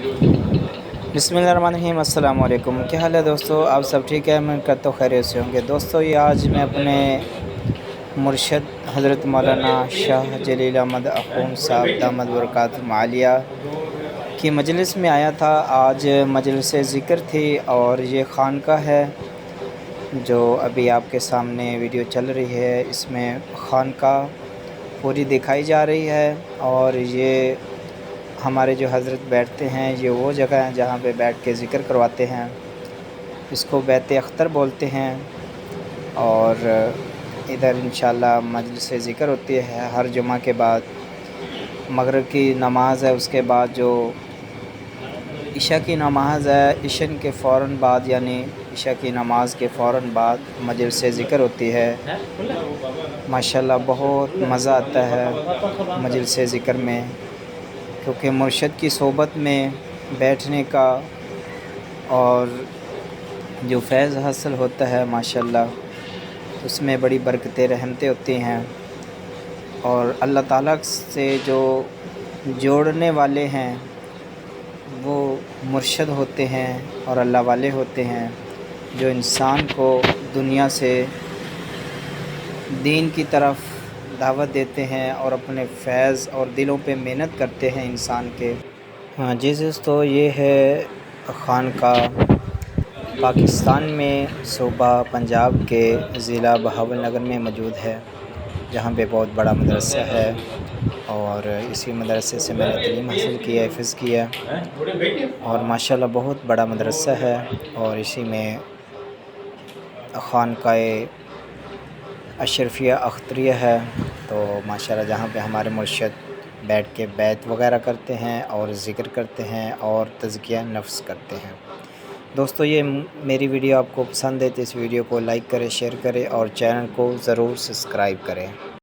बिस्मिल्लाहिर्रहमानिर्रहीम। अस्सलाम वालेकुम। क्या हाल है दोस्तों? आप सब ठीक है? मैं करता हूँ खैरियत से होंगे। दोस्तों ये आज मैं अपने मुर्शद हज़रत मौलाना शाह जलील अहमद अख़ून साहब दामद बरकातुहू आलिया की मजलिस में आया था। आज मजलिस ज़िक्र थी और ये खानक़ाह है जो अभी आपके सामने वीडियो चल रही है। इसमें खानक़ाह पूरी दिखाई जा रही है और ये हमारे जो हज़रत बैठते हैं ये वो जगह है जहाँ पे बैठ के ज़िक्र करवाते हैं। इसको बैत अख्तर बोलते हैं और इधर इंशाअल्लाह मजलिस ज़िक्र होती है हर जुमा के बाद। मगरिब की नमाज़ है, उसके बाद जो इशा की नमाज़ है, इशन के फ़ौरन बाद यानी इशा की नमाज़ के फ़ौरन बाद मजलिस ज़िक्र होती है। माशाअल्लाह बहुत मज़ा आता है मजलिस ज़िक्र में, क्योंकि मुर्शद की सोबत में बैठने का और जो फैज़ हासिल होता है माशाअल्लाह, उसमें बड़ी बरकतें रहमतें होती हैं। और अल्लाह ताला से जो जोड़ने वाले हैं वो मुर्शद होते हैं और अल्लाह वाले होते हैं, जो इंसान को दुनिया से दीन की तरफ दावत देते हैं और अपने फैज़ और दिलों पे मेहनत करते हैं इंसान के। हाँ जी दोस्तों, ये है खानक़ाह पाकिस्तान में सूबा पंजाब के ज़िला बहावलनगर में मौजूद है, जहाँ पे बहुत बड़ा मदरसा है और इसी मदरसे से मैंने तालीम हासिल की है, हिफ़्ज़ किया और माशाअल्लाह बहुत बड़ा मदरसा है। और इसी में खानक़ाह अशरफिया अख्तरिया है, तो माशाअल्लाह जहाँ पे हमारे मुर्शद बैठ के बैत वग़ैरह करते हैं और ज़िक्र करते हैं और तज़किया नफ्स करते हैं। दोस्तों ये मेरी वीडियो आपको पसंद है तो इस वीडियो को लाइक करें, शेयर करें और चैनल को ज़रूर सब्सक्राइब करें।